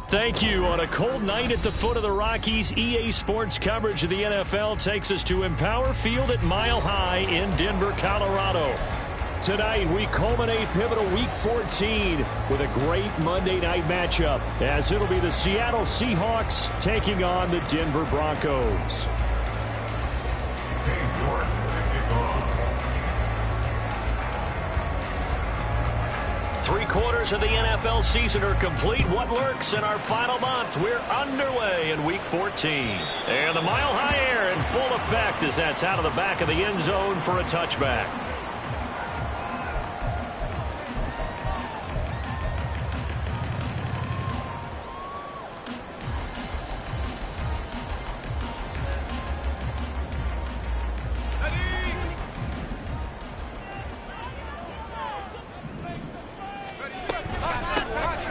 Thank you. On a cold night at the foot of the Rockies, EA Sports coverage of the NFL takes us to Empower Field at Mile High in Denver, Colorado. Tonight, we culminate pivotal Week 14 with a great Monday night matchup, as it'll be the Seattle Seahawks taking on the Denver Broncos. Three-quarters of the NFL season are complete. What lurks in our final month? We're underway in Week 14. And the mile-high air in full effect as that's out of the back of the end zone for a touchback.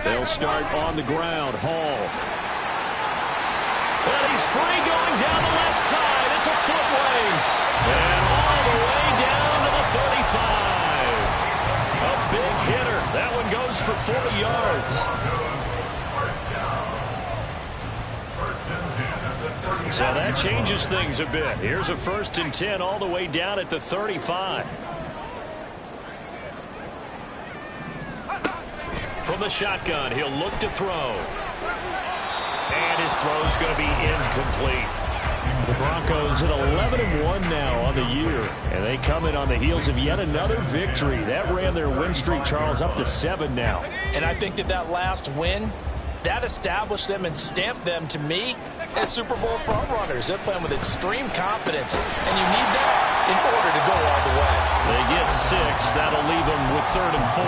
They'll start on the ground. Hall. And he's free going down the left side. It's a foot race. And all the way down to the 35. A big hitter. That one goes for 40 yards. So that changes things a bit. Here's a 1st and 10 all the way down at the 35. From the shotgun, he'll look to throw. And his throw's going to be incomplete. The Broncos at 11-1 now on the year. And they come in on the heels of yet another victory. That ran their win streak, Charles, up to 7 now. And I think that last win, that established them and stamped them, to me, as Super Bowl frontrunners. They're playing with extreme confidence. And you need that in order to go all the way. They get 6. That'll leave them with 3rd and 4.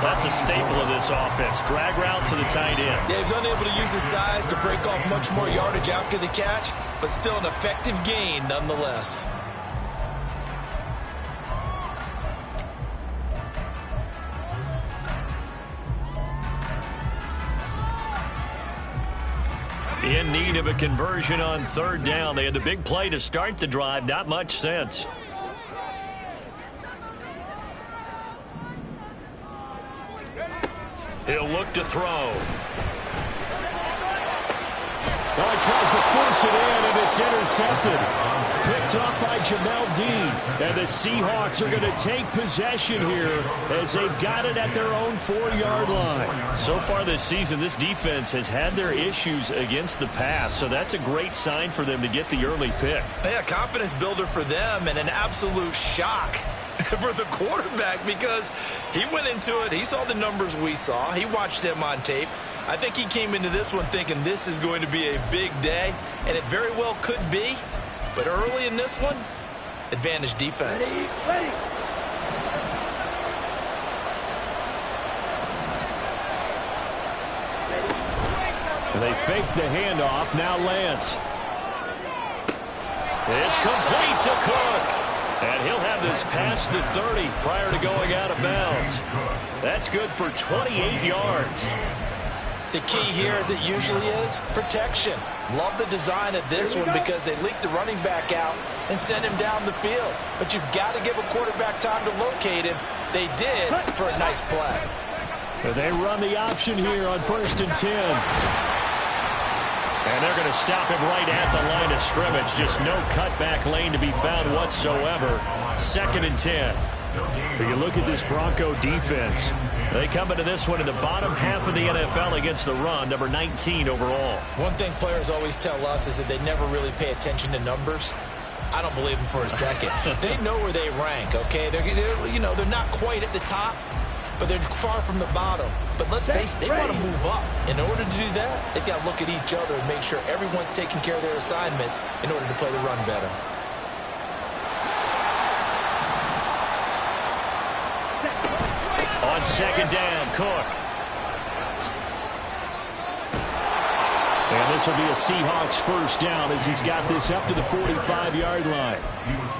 That's a staple of this offense. Drag route to the tight end. Yeah, he's unable to use his size to break off much more yardage after the catch, but still an effective gain nonetheless. In need of a conversion on 3rd down. They had the big play to start the drive. Not much sense. He'll look to throw. Well, he tries to force it in, and it's intercepted. Picked up by Jamel Dean. And the Seahawks are going to take possession here as they've got it at their own 4-yard line. So far this season, this defense has had their issues against the pass, so that's a great sign for them to get the early pick. Yeah, confidence builder for them and an absolute shock for the quarterback, because he went into it. He saw the numbers we saw. He watched them on tape. I think he came into this one thinking this is going to be a big day, and it very well could be. But early in this one, advantage defense. Ready. They fake the handoff. Now Lance. It's complete to Cook. And he'll have this past the 30 prior to going out of bounds. That's good for 28 yards. The key here, as it usually is, protection. Love the design of this one because they leak the running back out and send him down the field. But you've got to give a quarterback time to locate him. They did for a nice play. They run the option here on 1st and 10. And they're going to stop him right at the line of scrimmage. Just no cutback lane to be found whatsoever. 2nd and 10. When you look at this Bronco defense, they come into this one in the bottom half of the NFL against the run, number 19 overall. One thing players always tell us is that they never really pay attention to numbers. I don't believe them for a second. They know where they rank, okay? They're not quite at the top, but they're far from the bottom. But let's face it, they want to move up. In order to do that, they've got to look at each other and make sure everyone's taking care of their assignments in order to play the run better. On 2nd down, Cook. And this will be a Seahawks 1st down as he's got this up to the 45-yard line.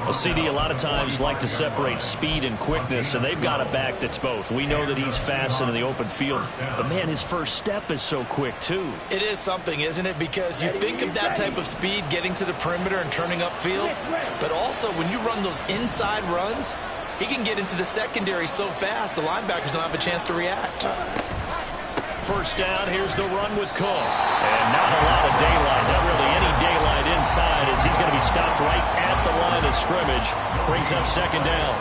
Well, CD, a lot of times like to separate speed and quickness, and they've got a back that's both. We know that he's fast in the open field, but, man, his first step is so quick, too. It is something, isn't it? Because you think of that type of speed getting to the perimeter and turning upfield, but also when you run those inside runs, he can get into the secondary so fast the linebackers don't have a chance to react. first down. Here's the run with Cook. And not a lot of daylight, not really any daylight inside, as he's going to be stopped right at the line of scrimmage. Brings up second down.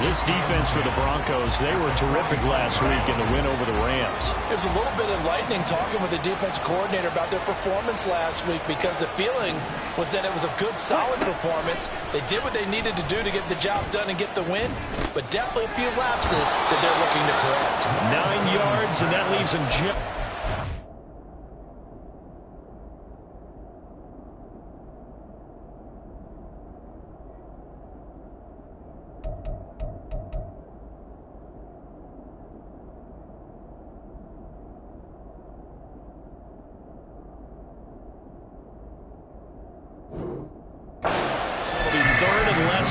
This defense for the Broncos, they were terrific last week in the win over the Rams. It was a little bit enlightening talking with the defense coordinator about their performance last week, because the feeling was that it was a good, solid performance. They did what they needed to do to get the job done and get the win, but definitely a few lapses that they're looking to correct. 9 yards, and that leaves him just...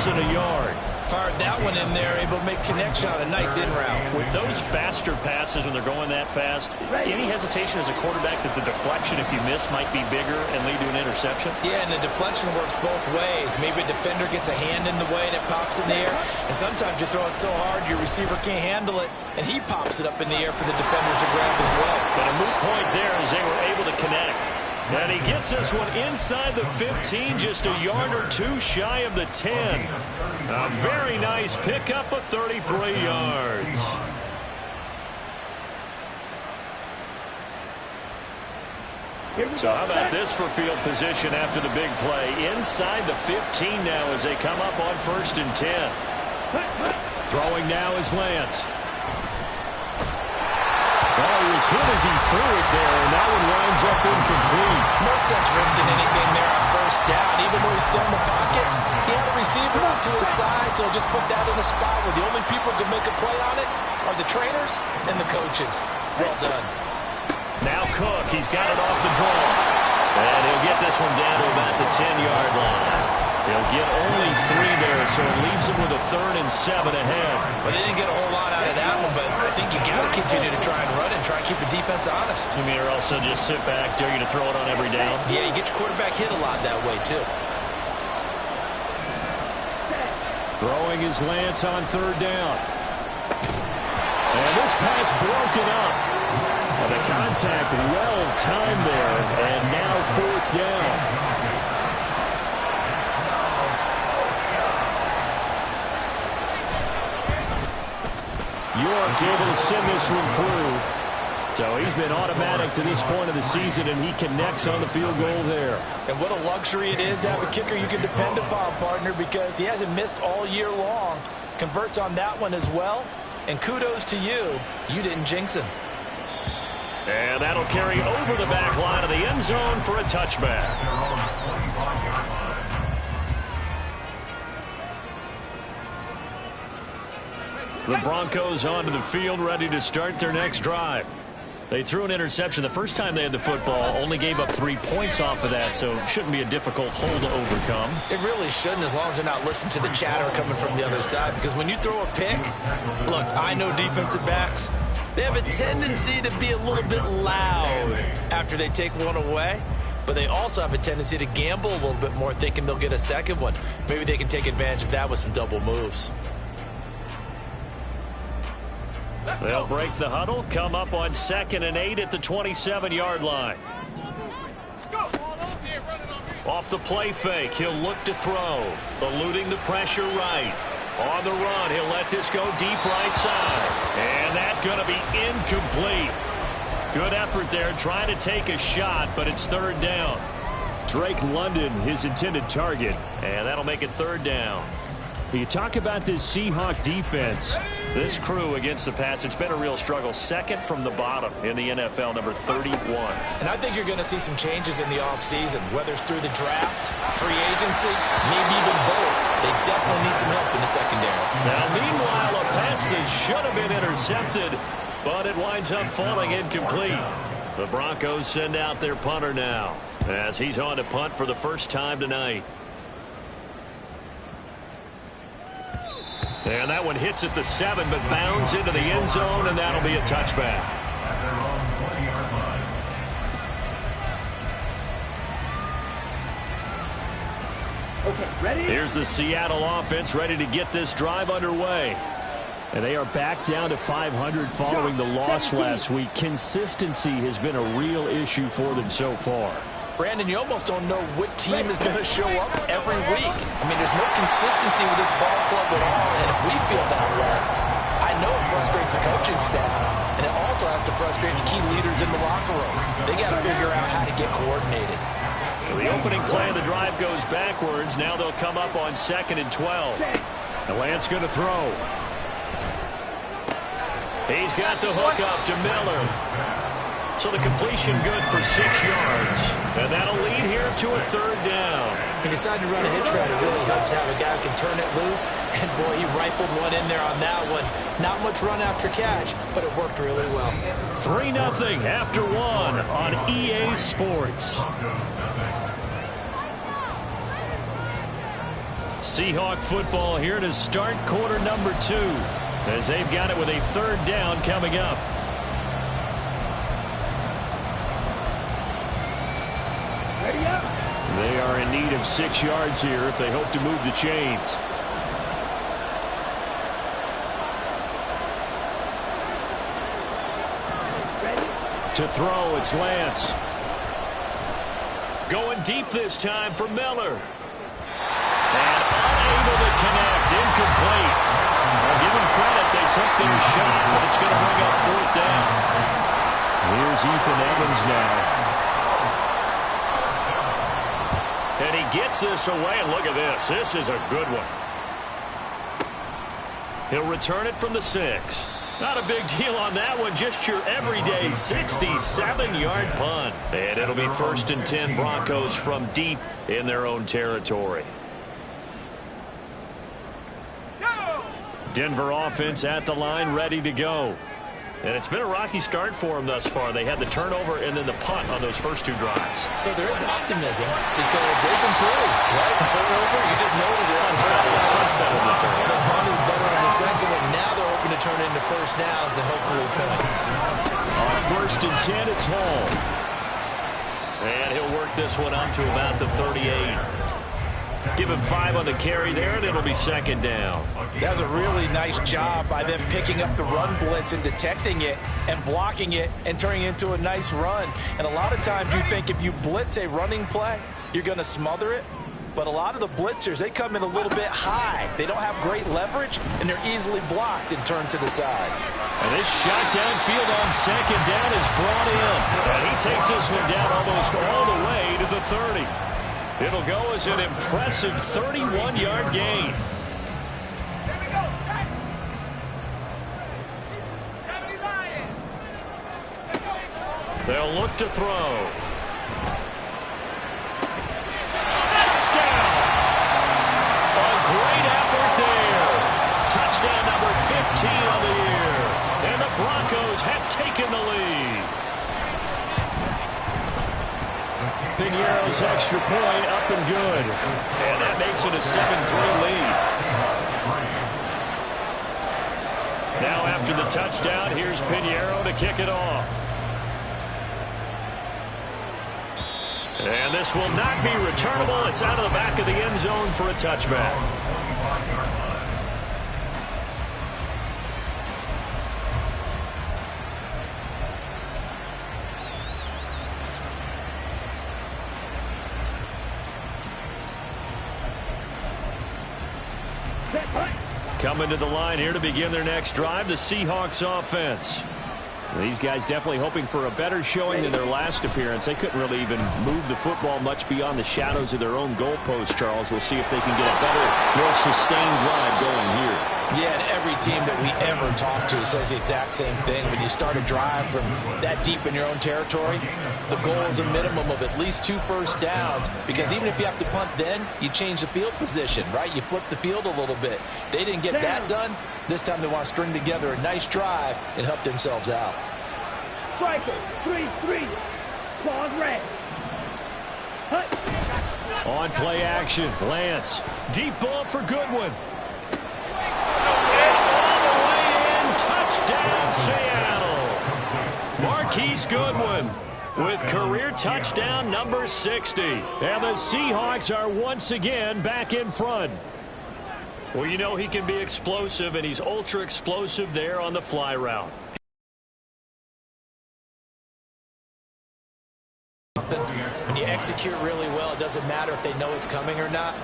than a yard. Fired that one in there, able to make connection on a nice in route. With those faster passes when they're going that fast, any hesitation as a quarterback that the deflection, if you miss, might be bigger and lead to an interception? Yeah, and the deflection works both ways. Maybe a defender gets a hand in the way and it pops in the air, and sometimes you throw it so hard your receiver can't handle it, and he pops it up in the air for the defenders to grab as well. But a moot point there as they were able to connect. And he gets this one inside the 15, just a yard or two shy of the 10. A very nice pickup of 33 yards. So how about this for field position after the big play? Inside the 15 now as they come up on 1st and 10. Throwing now is Lance. Well, he was hit as he threw it there, and that one winds up incomplete. No sense risking anything there on 1st down. Even though he's still in the pocket, he had a receiver out to his side, so just put that in a spot where the only people who can make a play on it are the trainers and the coaches. Well done. Now Cook, he's got it off the draw. And he'll get this one down to about the 10-yard line. He'll get only 3 there, so it leaves him with a 3rd and 7 ahead. Well, they didn't get a whole lot out of that one, but I think you got to continue to try and run and try and keep the defense honest. You mean, or also just sit back, dare you to throw it on every down? Yeah, you get your quarterback hit a lot that way, too. Throwing is Lance on 3rd down. And this pass broken up. And the contact well timed there, and now 4th down. York able to send this one through. So he's been automatic to this point of the season, and he connects on the field goal there. And what a luxury it is to have a kicker you can depend upon, partner, because he hasn't missed all year long. Converts on that one as well. And kudos to you. You didn't jinx him. And that'll carry over the back line of the end zone for a touchback. The Broncos onto the field, ready to start their next drive. They threw an interception the first time they had the football, only gave up 3 points off of that, so it shouldn't be a difficult hole to overcome. It really shouldn't, as long as they're not listening to the chatter coming from the other side, because when you throw a pick, look, I know defensive backs, they have a tendency to be a little bit loud after they take one away, but they also have a tendency to gamble a little bit more, thinking they'll get a second one. Maybe they can take advantage of that with some double moves. They'll break the huddle, come up on 2nd and 8 at the 27-yard line. Off the play fake, he'll look to throw, eluding the pressure right. On the run, he'll let this go deep right side. And that's going to be incomplete. Good effort there, trying to take a shot, but it's 3rd down. Drake London, his intended target, and that'll make it 3rd down. You talk about this Seahawks defense. This crew against the pass, it's been a real struggle. 2nd from the bottom in the NFL, number 31. And I think you're going to see some changes in the offseason, whether it's through the draft, free agency, maybe even both. They definitely need some help in the secondary. Now, meanwhile, a pass that should have been intercepted, but it winds up falling incomplete. The Broncos send out their punter now, as he's on to punt for the first time tonight. And that one hits at the 7, but bounds into the end zone, and that'll be a touchback. Okay, ready? Here's the Seattle offense ready to get this drive underway. And they are back down to 500 following the loss last week. Consistency has been a real issue for them so far. Brandon, you almost don't know what team is going to show up every week. I mean, there's no consistency with this ball club at all, and if we feel that way, I know it frustrates the coaching staff, and it also has to frustrate the key leaders in the locker room. They got to figure out how to get coordinated. So the opening play of the drive goes backwards. Now they'll come up on 2nd and 12. And Lance going to throw. He's got the hook up to Miller. So the completion good for 6 yards. And that'll lead here to a 3rd down. He decided to run a hitch route. It really helps to have a guy who can turn it loose. And, boy, he rifled one in there on that one. Not much run after catch, but it worked really well. 3-0 after 1 on EA Sports. Seahawk football here to start quarter number 2. As they've got it with a 3rd down coming up. They are in need of 6 yards here if they hope to move the chains. To throw, it's Lance. Going deep this time for Miller. And unable to connect, incomplete. I'll give them credit, they took their shot, but it's going to bring up 4th down. Here's Ethan Evans now. And he gets this away, and look at this. This is a good one. He'll return it from the 6. Not a big deal on that one. Just your everyday 67-yard punt. And it'll be 1st and 10 Broncos from deep in their own territory. Denver offense at the line, ready to go. And it's been a rocky start for them thus far. They had the turnover and then the punt on those first 2 drives. So there is optimism because they've improved, right? Turnover, you just know that the punt's better than the turnover. The punt is better on the second one. Now they're hoping to turn it into 1st downs and hopefully points. On 1st and 10, it's Hall. And he'll work this one up to about the 38. Give him 5 on the carry there, and it'll be 2nd down. That's a really nice job by them picking up the run blitz and detecting it and blocking it and turning it into a nice run. And a lot of times you think if you blitz a running play, you're going to smother it. But a lot of the blitzers, they come in a little bit high. They don't have great leverage, and they're easily blocked and turned to the side. And this shot downfield on 2nd down is brought in. And he takes this one down almost all the way to the 30. It'll go as an impressive 31-yard gain. They'll look to throw. Touchdown! A great effort there. Touchdown number 15 of the year. And the Broncos have taken the lead. Piñeiro's extra point up and good. And that makes it a 7-3 lead. Now after the touchdown, here's Piñeiro to kick it off. And this will not be returnable. It's out of the back of the end zone for a touchback. Coming to the line here to begin their next drive, the Seahawks offense. These guys definitely hoping for a better showing than their last appearance. They couldn't really even move the football much beyond the shadows of their own goalpost, Charles. We'll see if they can get a better, more sustained drive going here. Yeah, and every team that we ever talk to says the exact same thing. When you start a drive from that deep in your own territory, the goal is a minimum of at least 2 first downs, because even if you have to punt then, you change the field position, right? You flip the field a little bit. They didn't get that done. This time they want to string together a nice drive and help themselves out. Striker, 3-3. Claws red. On play action, Lance. Deep ball for Goodwin. All the way in, touchdown Seattle. Marquise Goodwin with career touchdown number 60. And the Seahawks are once again back in front. Well, you know he can be explosive, and he's ultra explosive there on the fly route. When you execute really well, it doesn't matter if they know it's coming or not.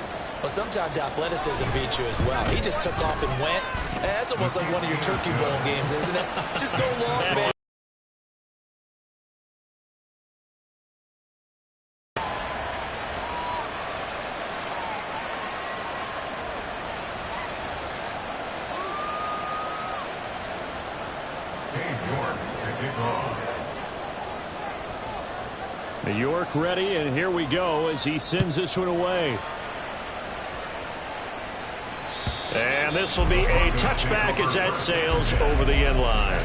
Well, sometimes athleticism beats you as well. He just took off and went. That's almost like one of your Turkey Bowl games, isn't it? Just go long, man. New York ready, and here we go as he sends this one away. And this will be a touchback as that sails over the end line.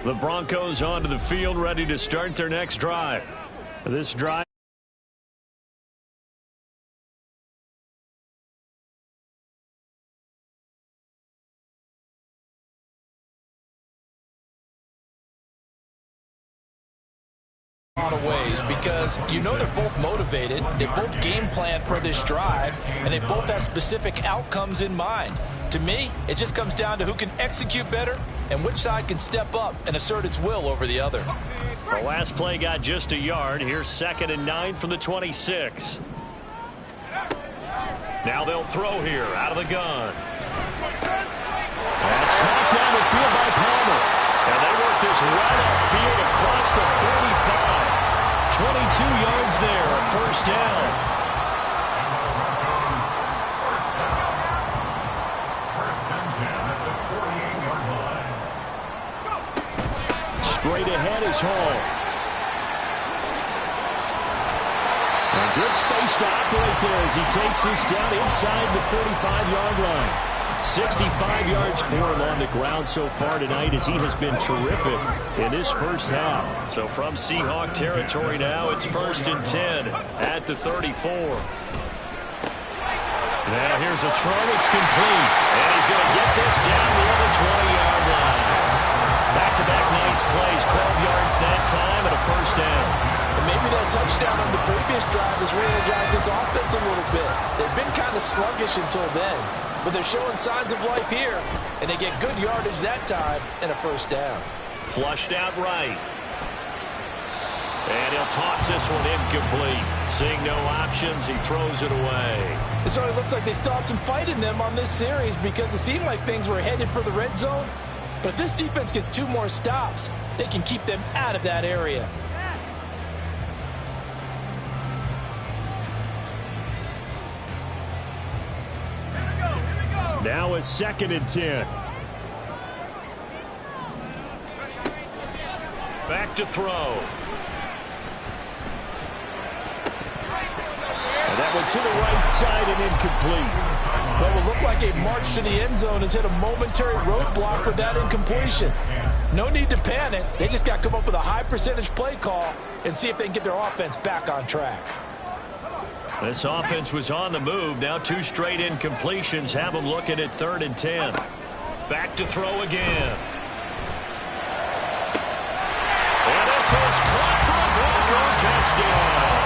The Broncos onto the field, ready to start their next drive. This drive a lot of ways, because you know they're both motivated, they both game plan for this drive, and they both have specific outcomes in mind. To me, it just comes down to who can execute better and which side can step up and assert its will over the other. The last play got just a yard. Here's 2nd and 9 from the 26. Now they'll throw here out of the gun. That's caught down the field by Palmer. And they work this right upfield across the 45. 22 yards there, a first down. Straight ahead is Hall. And good space to operate there as he takes this down inside the 35-yard line. 65 yards for him on the ground so far tonight as he has been terrific in this first half. So from Seahawk territory now, it's 1st and 10 at the 34. Now here's a throw. It's complete. And he's going to get this down the other 20-yard line. Back-to-back nice plays, 12 yards that time, and a first down. And maybe that touchdown on the previous drive has re-energized this offense a little bit. They've been kind of sluggish until then, but they're showing signs of life here, and they get good yardage that time and a first down. Flushed out right. And he'll toss this one incomplete. Seeing no options, he throws it away. It sort of looks like they still have some fight in them on this series because it seemed like things were headed for the red zone. But if this defense gets 2 more stops, they can keep them out of that area. Now it's 2nd and 10. Back to throw. And that one to the right side and incomplete. What will look like a march to the end zone has hit a momentary roadblock with that incompletion. No need to panic. They just got to come up with a high percentage play call and see if they can get their offense back on track. This offense was on the move. Now 2 straight incompletions have them looking at 3rd and 10. Back to throw again. And this is caught for a Bronco touchdown.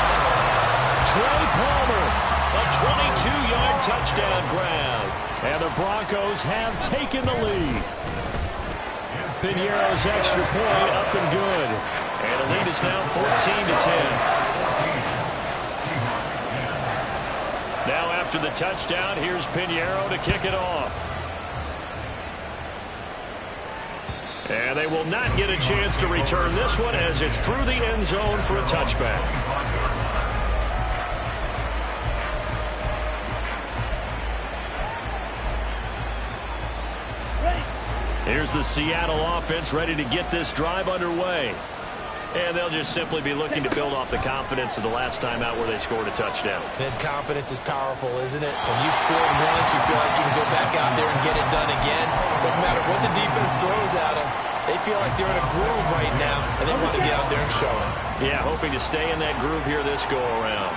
Trey Palmer. A 22-yard touchdown grab. And the Broncos have taken the lead. Piñeiro's extra point up and good. And the lead is now 14-10. Now after the touchdown, here's Piñeiro to kick it off. And they will not get a chance to return this one as it's through the end zone for a touchback. Here's the Seattle offense ready to get this drive underway. And they'll just simply be looking to build off the confidence of the last time out where they scored a touchdown. Then confidence is powerful, isn't it? When you scored once, you feel like you can go back out there and get it done again. Doesn't matter what the defense throws at them. They feel like they're in a groove right now, and they want to get out there and show it. Yeah, hoping to stay in that groove here this go-around.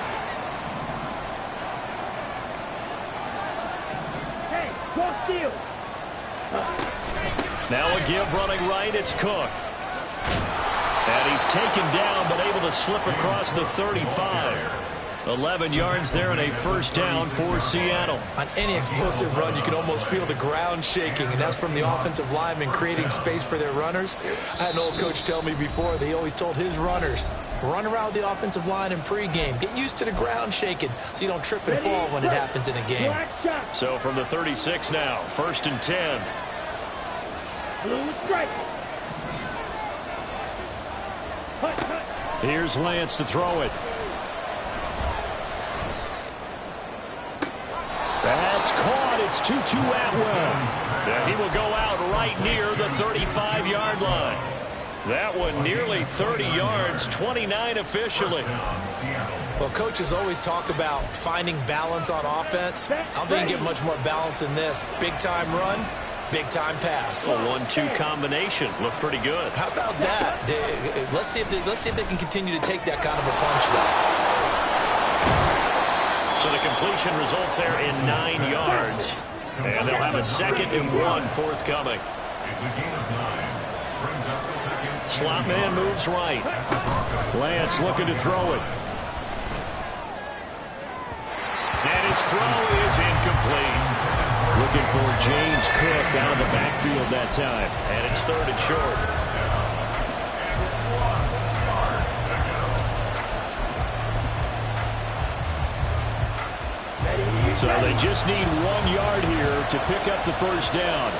Now a give running right. It's Cook. And he's taken down, but able to slip across the 35. 11 yards there and a first down for Seattle. On any explosive run, you can almost feel the ground shaking, and that's from the offensive linemen creating space for their runners. I had an old coach tell me before, they always told his runners, run around the offensive line in pregame. Get used to the ground shaking so you don't trip and fall when it happens in a game. So from the 36 now, 1st and 10. Here's Lance to throw it. That's caught. It's Tutu Atwell. And he will go out right near the 35-yard line. That one nearly 30 yards, 29 officially. Well, coaches always talk about finding balance on offense. I don't think you get much more balance than this. Big-time run, big-time pass. A 1-2 combination. Looked pretty good. How about that? Let's see if they can continue to take that kind of a punch, though. So the completion results there in 9 yards. And they'll have a 2nd and 1 forthcoming. Slot man moves right. Lance looking to throw it. And his throw is incomplete. Looking for James Cook out of the backfield that time. And it's 3rd and short. So they just need 1 yard here to pick up the first down.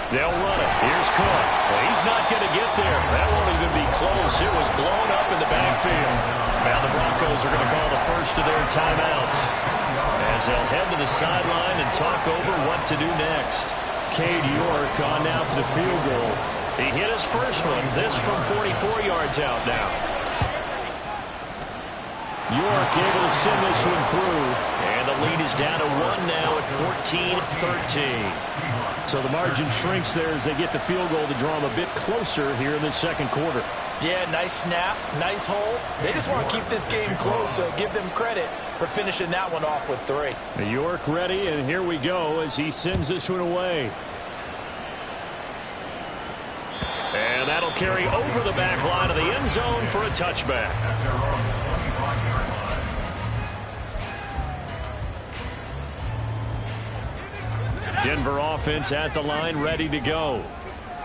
They'll run it. Here's Cook. Well, he's not going to get there. That won't even be close. It was blown up in the backfield. Now the Broncos are going to call the first of their timeouts as they'll head to the sideline and talk over what to do next. Cade York on now for the field goal. He hit his first one. This from 44 yards out now. York able to send this one through. And the lead is down to 1 now at 14-13. So the margin shrinks there as they get the field goal to draw them a bit closer here in the second quarter. Yeah, nice snap, nice hold. They just want to keep this game close, so give them credit for finishing that one off with 3. York ready, and here we go as he sends this one away. And that'll carry over the back line of the end zone for a touchback. Denver offense at the line, ready to go.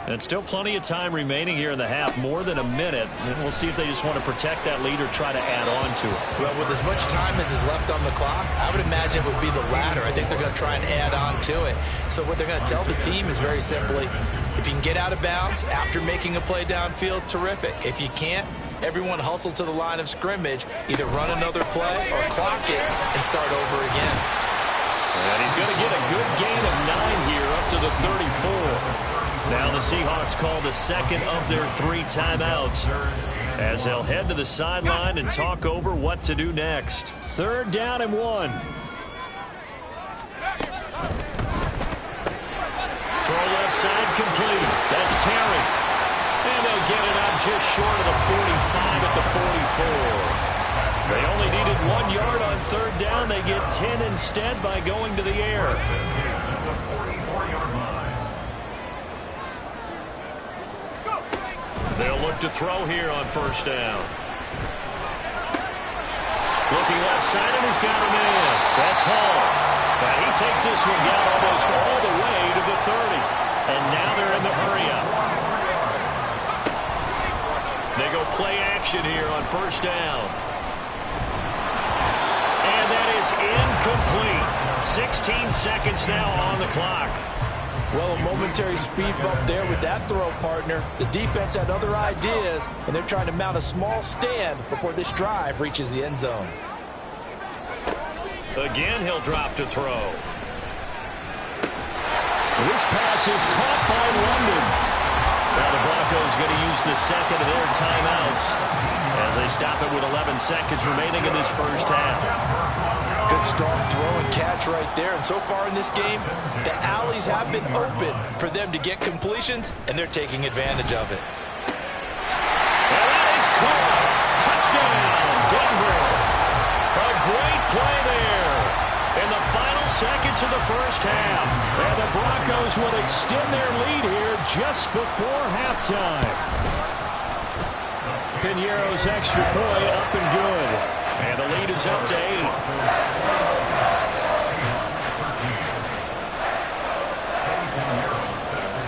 And still plenty of time remaining here in the half, more than a minute. And we'll see if they just want to protect that lead or try to add on to it. Well, with as much time as is left on the clock, I would imagine it would be the latter. I think they're going to try and add on to it. So what they're going to tell the team is very simply, if you can get out of bounds after making a play downfield, terrific. If you can't, everyone hustle to the line of scrimmage, either run another play or clock it and start over again. And he's going to get a good gain of 9 here up to the 34. Now the Seahawks call the second of their 3 timeouts as they'll head to the sideline and talk over what to do next. 3rd down and 1. Throw left side complete. That's Terry. And they'll get it up just short of the 45 at the 44. They only needed 1 yard on 3rd down. They get 10 instead by going to the air. They'll look to throw here on 1st down. Looking left side, and he's got a man. That's Hall. And he takes this one down almost all the way to the 30. And now they're in the hurry-up. They go play action here on 1st down. And that is incomplete. 16 seconds now on the clock. Well, a momentary speed bump there with that throw, partner. The defense had other ideas, and they're trying to mount a small stand before this drive reaches the end zone. Again, he'll drop to throw. This pass is caught by London. Now the Broncos going to use the second of their timeouts as they stop it with 11 seconds remaining in this first half. Good, strong throw and catch right there. And so far in this game, the alleys have been open for them to get completions, and they're taking advantage of it. And that is caught. Touchdown, Denver. A great play there in the final seconds of the first half. And the Broncos will extend their lead here just before halftime. Piñeiro's extra point up and good. And the lead is up to 8.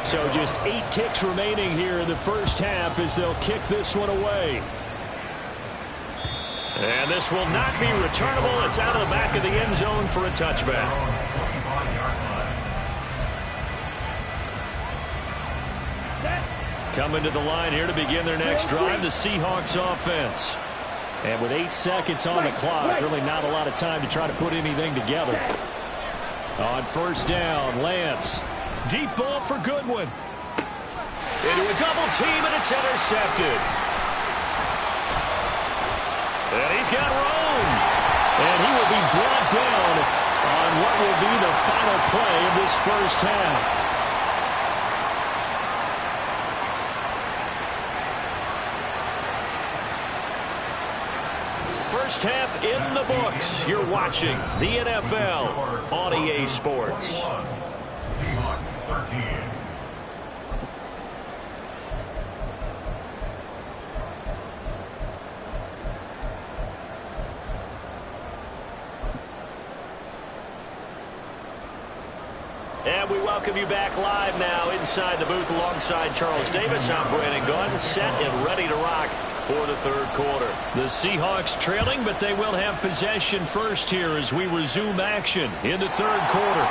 So just 8 ticks remaining here in the first half as they'll kick this one away. And this will not be returnable. It's out of the back of the end zone for a touchback. Coming to the line here to begin their next drive, the Seahawks offense. And with 8 seconds on the clock, really not a lot of time to try to put anything together. On first down, Lance. Deep ball for Goodwin. Into a double team, and it's intercepted. And he's got room. And he will be brought down on what will be the final play of this first half. First half in the books. You're watching the NFL on EA Sports. Seahawks 13. And we welcome you back live now inside the booth alongside Charles Davis. I'm Brandon Gaudin, set and ready to rock for the third quarter. The Seahawks trailing, but they will have possession first here as we resume action in the third quarter.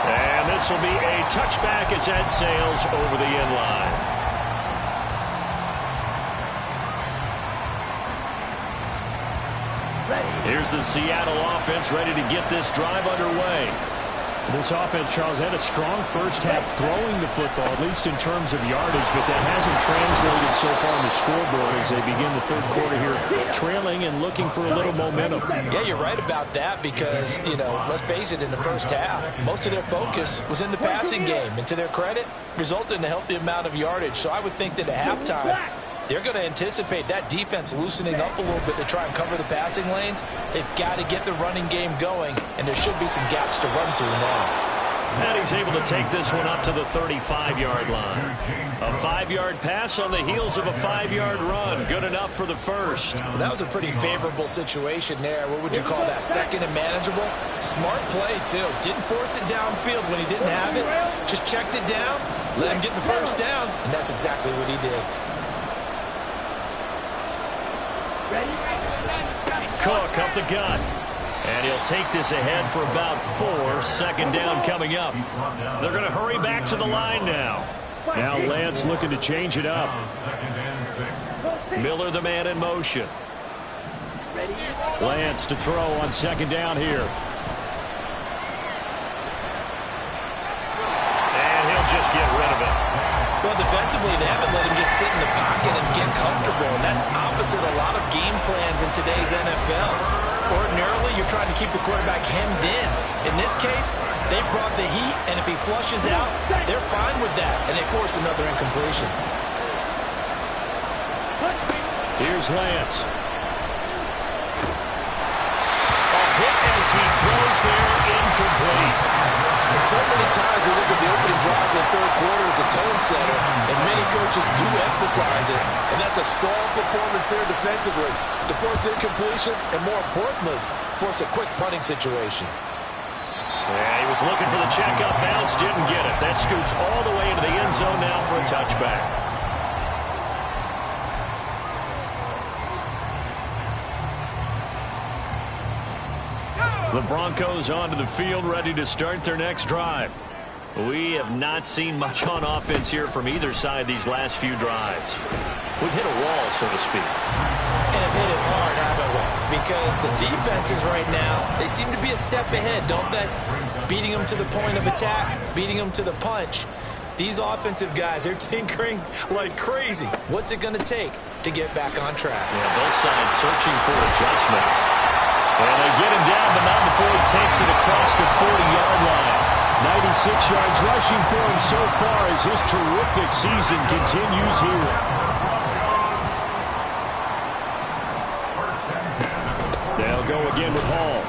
And this will be a touchback as that sails over the end line. Here's the Seattle offense ready to get this drive underway. This offense, Charles, had a strong first half throwing the football, at least in terms of yardage, but that hasn't translated so far on the scoreboard as they begin the third quarter here, trailing and looking for a little momentum. Yeah, you're right about that because, let's face it, in the first half, most of their focus was in the passing game. And to their credit, resulted in a healthy amount of yardage. So I would think that at halftime, they're going to anticipate that defense loosening up a little bit to try and cover the passing lanes. They've got to get the running game going, and there should be some gaps to run through now. And he's able to take this one up to the 35-yard line. A 5-yard pass on the heels of a 5-yard run. Good enough for the first. Well, that was a pretty favorable situation there. What would you call that? Second and manageable? Smart play, too. Didn't force it downfield when he didn't have it. Just checked it down, let him get the first down, and that's exactly what he did. Cook up the gut. And he'll take this ahead for about 4. Second down coming up. They're going to hurry back to the line now. Now Lance looking to change it up. Miller the man in motion. Lance to throw on second down here. And he'll just get rid of it. Well, defensively, they haven't let him just sit in the pocket and get comfortable, and that's opposite a lot of game plans in today's NFL. Ordinarily, you're trying to keep the quarterback hemmed in. In this case, they brought the heat, and if he flushes out, they're fine with that, and they force another incompletion. Here's Lance. A hit as he throws there, incomplete. And so many times we look at the opening drive of the third quarter as a tone setter, and many coaches do emphasize it, and that's a strong performance there defensively to force incompletion and, more importantly, force a quick punting situation. Yeah, he was looking for the checkup bounce, didn't get it. That scoots all the way into the end zone now for a touchback. The Broncos onto the field, ready to start their next drive. We have not seen much on offense here from either side these last few drives. We've hit a wall, so to speak. And have hit it hard, haven't we? Because the defenses right now, they seem to be a step ahead, don't they? Beating them to the point of attack, beating them to the punch. These offensive guys, they're tinkering like crazy. What's it going to take to get back on track? Yeah, both sides searching for adjustments. And they get him down, but not before he takes it across the 40-yard line. 96 yards rushing for him so far as his terrific season continues here. They'll go again with Hall.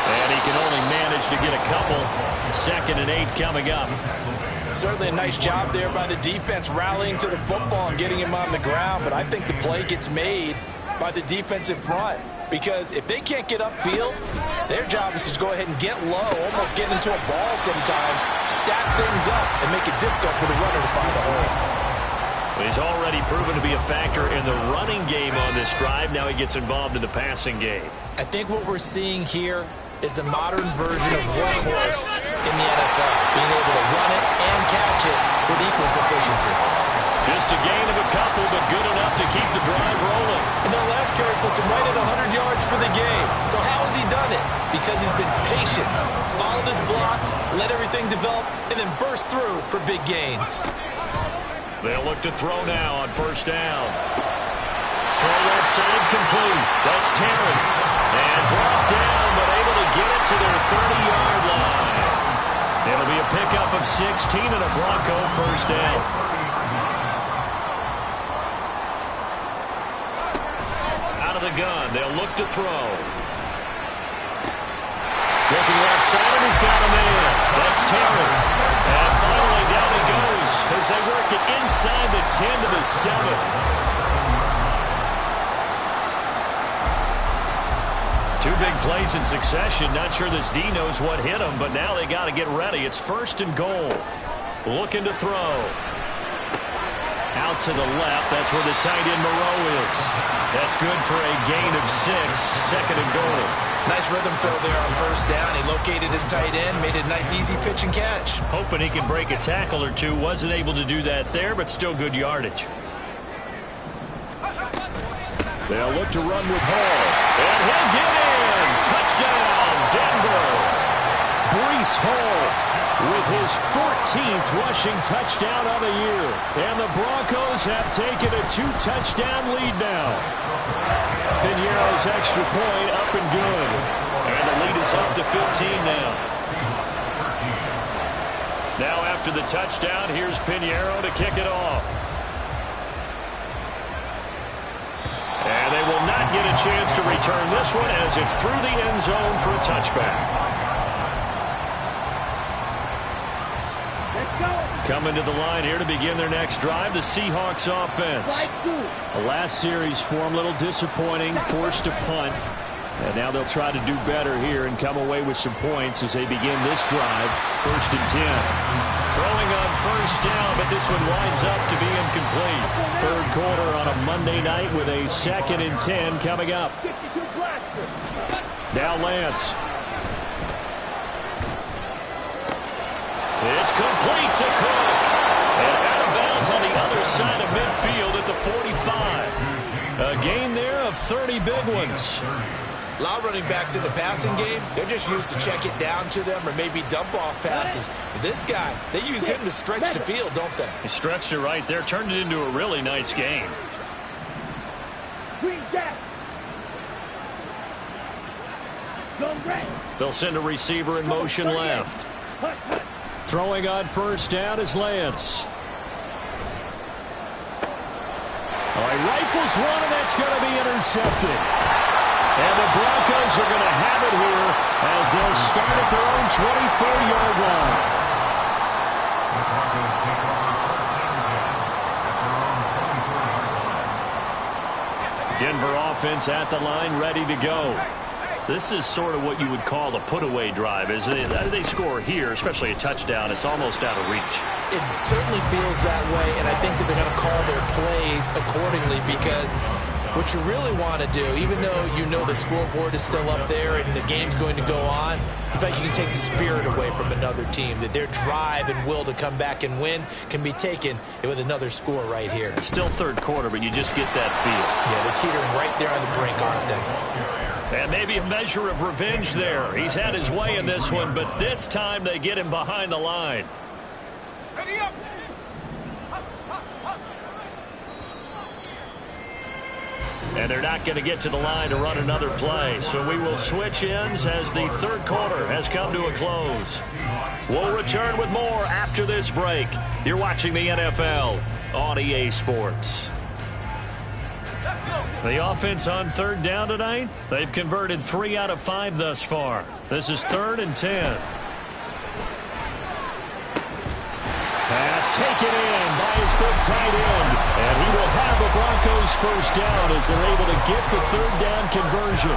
And he can only manage to get a couple. 2nd and 8 coming up. Certainly a nice job there by the defense rallying to the football and getting him on the ground. But I think the play gets made by the defensive front. Because if they can't get upfield, their job is to go ahead and get low, almost get into a ball sometimes, stack things up, and make it difficult for the runner to find a hole. He's already proven to be a factor in the running game on this drive. Now he gets involved in the passing game. I think what we're seeing here is the modern version of workhorse in the NFL, being able to run it and catch it with equal proficiency. Just a gain of a couple, but good enough to keep the drive rolling. And the last carry puts him right at 100 yards for the game. So how has he done it? Because he's been patient, followed his blocks, let everything develop, and then burst through for big gains. They'll look to throw now on 1st down. Throw left side complete. That's Terry. And brought down, but able to get it to their 30-yard line. It'll be a pickup of 16 and a Bronco 1st down. Out of the gun, they'll look to throw. Looking left side, and he's got a man. That's Terry. And finally down he goes as they work it inside the 10 to the 7. Two big plays in succession. Not sure this D knows what hit him, but now they got to get ready. It's 1st and goal. Looking to throw. Out to the left. That's where the tight end Moreau is. That's good for a gain of 6. 2nd and goal. Nice rhythm throw there on 1st down. He located his tight end, made it a nice easy pitch and catch. Hoping he can break a tackle or two. Wasn't able to do that there, but still good yardage. They'll look to run with Hall. And he'll get in. Touchdown, Denver. Breece Hall with his 14th rushing touchdown of the year. And the Broncos have taken a 2-touchdown lead now. Piñeiro's extra point up and good. And the lead is up to 15 now. Now after the touchdown, here's Piñeiro to kick it off. And they will not get a chance to return this one as it's through the end zone for a touchback. Coming to the line here to begin their next drive, the Seahawks offense. The last series for them, a little disappointing, forced to punt. And now they'll try to do better here and come away with some points as they begin this drive. 1st and 10. Throwing on 1st down, but this one winds up to be incomplete. 3rd quarter on a Monday night with a 2nd and 10 coming up. Now Lance. It's complete to Cook. And out of bounds on the other side of midfield at the 45. A gain there of 30 big ones. A lot of running backs in the passing game, they're just used to check it down to them or maybe dump off passes. But this guy, they use him to stretch the field, don't they? He stretched it right there, turned it into a really nice game. They'll send a receiver in motion left. Throwing on 1st down is Lance. Oh, he rifles one, and that's going to be intercepted. And the Broncos are going to have it here as they'll start at their own 24-yard line. The Broncos take over 1st and 10 at their own 24-yard line. Denver offense at the line, ready to go. This is sort of what you would call a put-away drive, isn't it? They score here, especially a touchdown. It's almost out of reach. It certainly feels that way, and I think that they're going to call their plays accordingly because what you really want to do, even though you know the scoreboard is still up there and the game's going to go on, in fact, you can take the spirit away from another team, that their drive and will to come back and win can be taken with another score right here. Still 3rd quarter, but you just get that feel. Yeah, they're teetering right there on the brink, aren't they? And maybe a measure of revenge there. He's had his way in this one, but this time they get him behind the line. Ready up. And they're not going to get to the line to run another play. So we will switch ends as the third quarter has come to a close. We'll return with more after this break. You're watching the NFL on EA Sports. The offense on third down tonight, they've converted 3 out of 5 thus far. This is 3rd and 10. Pass taken in by his big tight end. And he will have the Broncos first down as they're able to get the third down conversion.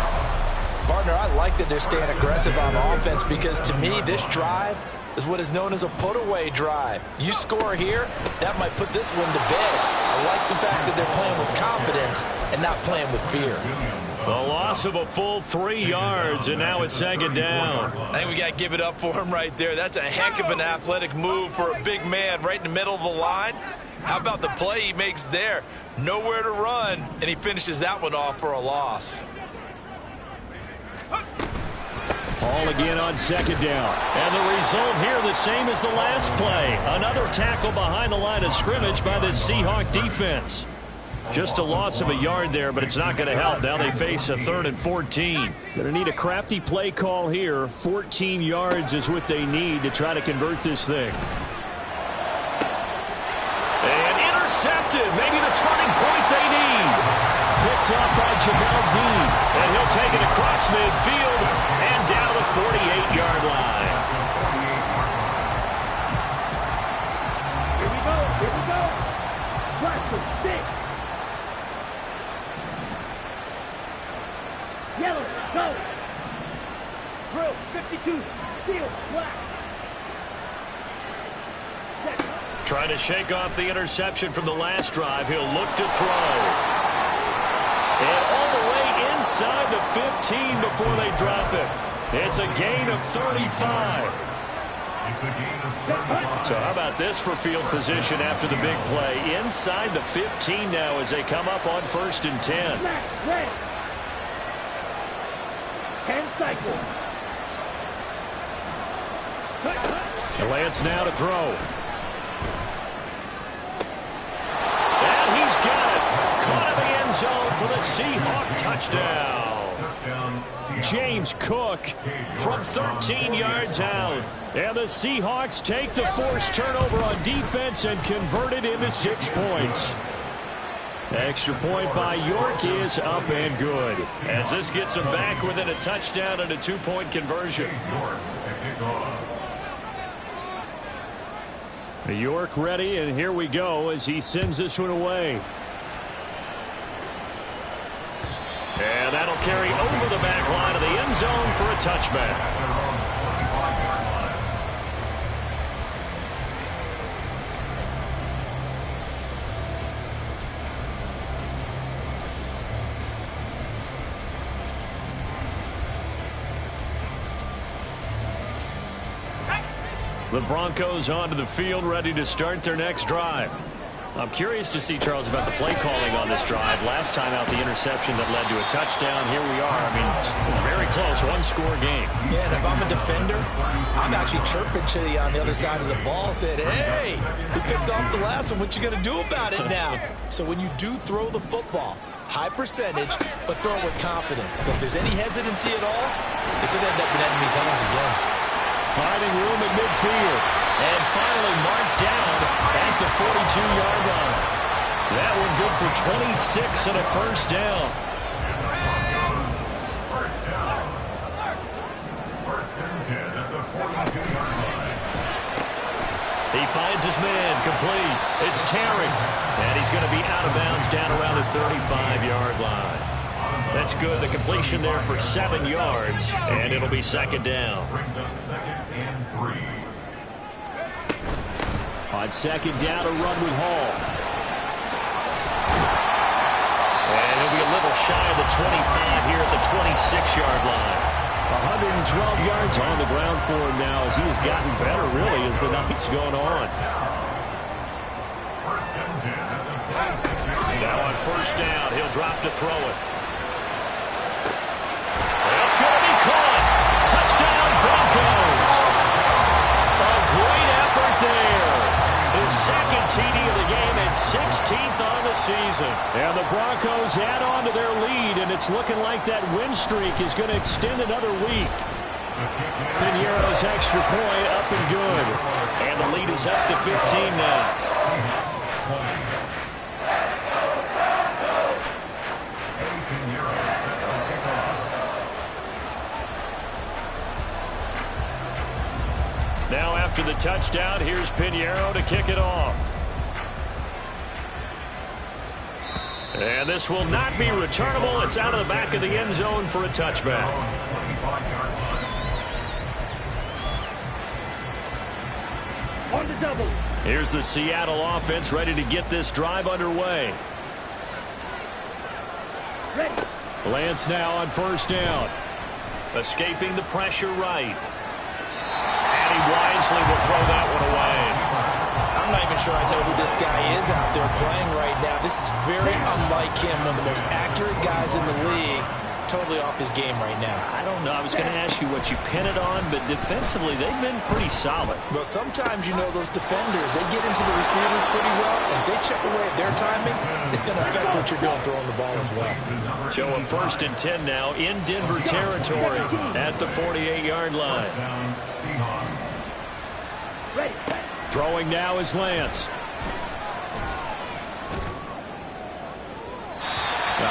Partner, I like that they're staying aggressive on offense because to me this drive is what is known as a put-away drive. You score here, that might put this one to bed. I like the fact that they're playing with confidence and not playing with fear. The loss of a full 3 yards, and now it's 2nd down. I think we got to give it up for him right there. That's a heck of an athletic move for a big man right in the middle of the line. How about the play he makes there? Nowhere to run, and he finishes that one off for a loss. Ball again on 2nd down. And the result here the same as the last play. Another tackle behind the line of scrimmage by the Seahawks defense. Just a loss of a yard there, but it's not going to help. Now they face a 3rd and 14. Going to need a crafty play call here. 14 yards is what they need to try to convert this thing. And intercepted. Maybe the turning point they need. Picked up by Jamel Dean. And he'll take it across midfield and down the 48-yard line. Here we go. Here we go. Black 6. Yellow, go. Drill, 52. Steel, black. Trying to shake off the interception from the last drive. He'll look to throw. And all the way inside the 15 before they drop it. It's a gain of 35. So how about this for field position after the big play? Inside the 15 now as they come up on 1st and 10. Black, red. 10 cycles. Lance now to throw. And he's got it. Caught in the end zone for the Seahawks touchdown. James Cook from 13 yards out. And the Seahawks take the forced turnover on defense and convert it into 6 points. Extra point by York is up and good. As this gets them back within a touchdown and a 2-point conversion. York ready, and here we go as he sends this one away. And that'll carry over the back line of the end zone for a touchback. The Broncos onto the field, ready to start their next drive. I'm curious to see, Charles, about the play calling on this drive. Last time out, the interception that led to a touchdown. Here we are. I mean, very close, 1-score game. Yeah, and if I'm a defender, I'm actually chirping to you on the other side of the ball, said, hey, we picked off the last one. What you going to do about it now? So when you do throw the football, high percentage, but throw it with confidence. Because if there's any hesitancy at all, it could end up in enemy's hands again. Finding room at midfield. And finally marked down at the 42-yard line. That one good for 26 and a first down. First and 10 at the 42-yard line. He finds his man, complete. It's Terry. And he's going to be out of bounds down around the 35-yard line. That's good. The completion there for 7 yards, and it'll be 2nd down. Brings up 2nd and 3. On 2nd down, a run with Hall. And he'll be a little shy of the 25 here at the 26-yard line. 112 yards on the ground for him now as he has gotten better, really, as the night's gone on. First and 10 at the 26-yard line. Now on 1st down, he'll drop to throw it. It's going to be caught. Touchdown, Broncos. A great effort there. His 2nd TD of the game and 16th on the season. And the Broncos add on to their lead, and it's looking like that win streak is going to extend another week. Piñeiro's extra point up and good. And the lead is up to 15 now. Now after the touchdown, here's Piñeiro to kick it off. And this will not be returnable. It's out of the back of the end zone for a touchback. On the double. Here's the Seattle offense ready to get this drive underway. Ready. Lance now on first down. Escaping the pressure right. And he wisely will throw that one away. I'm not even sure I know who this guy is out there playing right now. This is very unlike him, one of the most accurate guys in the league. Totally off his game right now. I don't know. I was going to ask you what you pin it on, but defensively they've been pretty solid. Well, sometimes, you know, those defenders, they get into the receivers pretty well, and if they chip away at their timing, it's going to affect what you're doing throwing the ball as well. So a 1st and 10 now in Denver territory at the 48-yard line. Ready. Throwing now is Lance.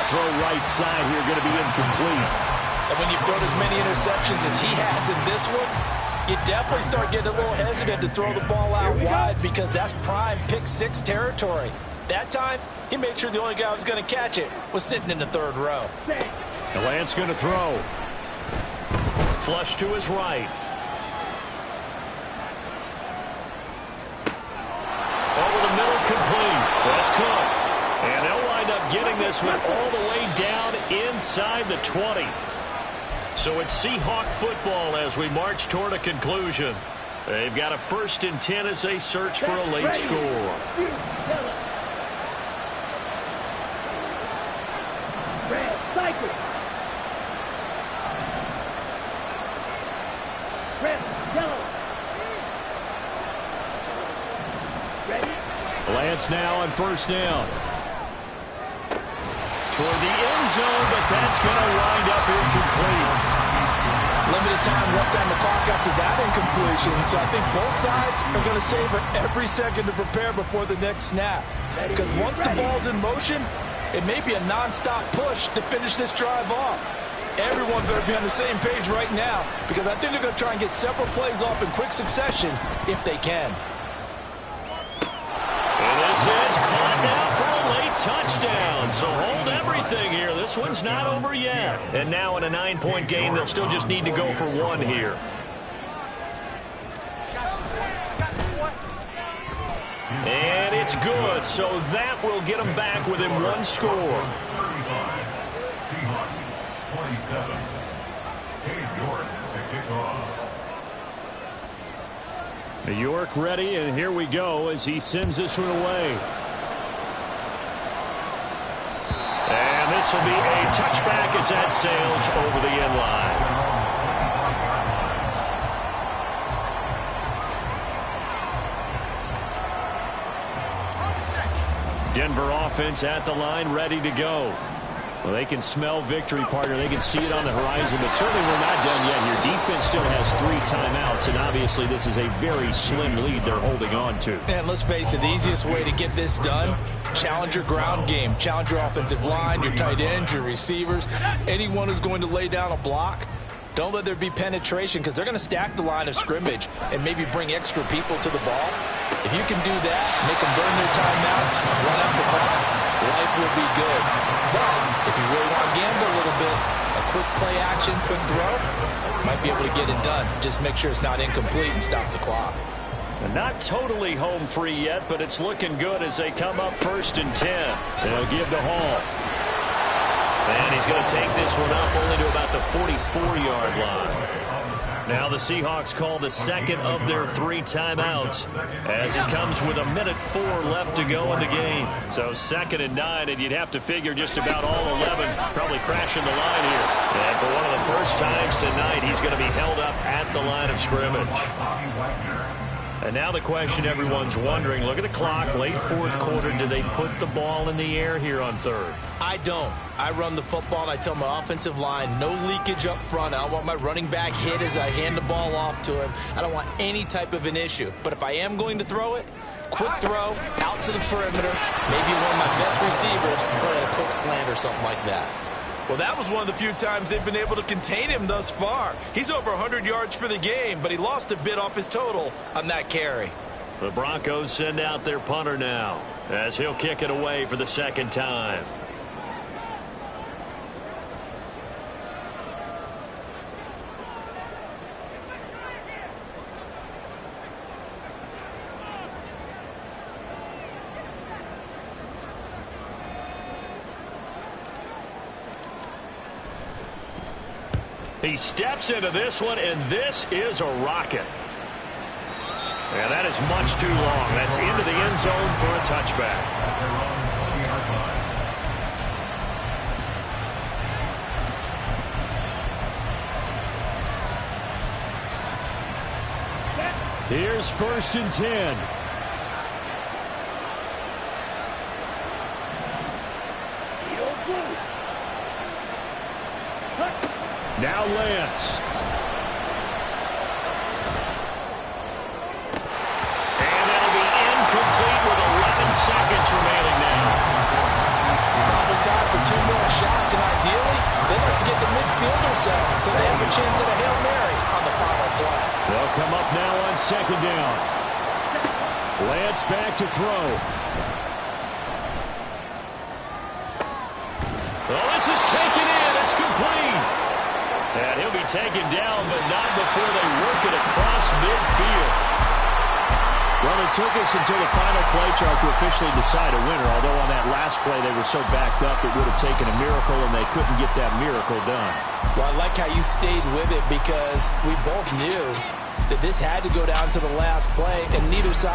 Throw right side here, going to be incomplete. And when you throw as many interceptions as he has in this one, you definitely start getting a little hesitant to throw the ball out wide because that's prime pick 6 territory. That time, he made sure the only guy who was going to catch it was sitting in the 3rd row. And Lance going to throw. Flush to his right. Over the middle, complete. That's Cook. And they'll wind up getting this one all the way down inside the 20. So it's Seahawk football as we march toward a conclusion. They've got a 1st and 10 as they search for a late score. Red, cycle. Red, yellow. Ready? Lance now on first down. Toward the end zone, but that's going to wind up incomplete. Limited time left on the clock after that incompletion, so I think both sides are going to savor every second to prepare before the next snap. Because once the ball's in motion, it may be a non-stop push to finish this drive off. Everyone better be on the same page right now, because I think they're going to try and get several plays off in quick succession if they can. And this is caught now for a late touchdown. So hold everything here. This one's not over yet. And now in a 9-point game, they'll still just need to go for 1 here. And it's good. So that will get them back within 1 score. 35. Seahawks 27. Dave York to kick off. York ready, and here we go as he sends this one away. And this will be a touchback as that sails over the end line. Denver offense at the line, ready to go. Well, they can smell victory, partner. They can see it on the horizon, but certainly we're not done yet here. Defense still has 3 timeouts, and obviously this is a very slim lead they're holding on to. And let's face it, the easiest way to get this done, challenge your ground game. Challenge your offensive line, your tight ends, your receivers, anyone who's going to lay down a block. Don't let there be penetration because they're going to stack the line of scrimmage and maybe bring extra people to the ball. If you can do that, make them burn their timeouts, run out the clock, life will be good. But if you really want to gamble a little bit, a quick play action, quick throw, might be able to get it done. Just make sure it's not incomplete and stop the clock. Not totally home free yet, but it's looking good as they come up 1st and 10. They'll give to Hall. And he's going to take this one up only to about the 44-yard line. Now the Seahawks call the 2nd of their 3 timeouts as it comes with 1:04 left to go in the game. So 2nd and 9, and you'd have to figure just about all 11 probably crashing the line here. And for one of the first times tonight, he's going to be held up at the line of scrimmage. And now the question everyone's wondering, look at the clock, late fourth quarter, do they put the ball in the air here on third? I don't. I run the football, and I tell my offensive line, no leakage up front. I don't want my running back hit as I hand the ball off to him. I don't want any type of an issue. But if I am going to throw it, quick throw, out to the perimeter, maybe one of my best receivers running a quick slant or something like that. Well, that was one of the few times they've been able to contain him thus far. He's over 100 yards for the game, but he lost a bit off his total on that carry. The Broncos send out their punter now as he'll kick it away for the second time. He steps into this one, and this is a rocket. And that is much too long. That's into the end zone for a touchback. Here's 1st and 10. Now Lance. And that'll be incomplete with 11 seconds remaining now. Probably time for 2 more shots, and ideally, they'd like to get the midfielder zone so they have a chance at a Hail Mary on the final play. They'll come up now on 2nd down. Lance back to throw. Well, this is taken in. It's complete. And he'll be taken down, but not before they work it across midfield. Well, it took us until the final play chart to officially decide a winner, although on that last play they were so backed up it would have taken a miracle, and they couldn't get that miracle done. Well, I like how you stayed with it because we both knew that this had to go down to the last play, and neither side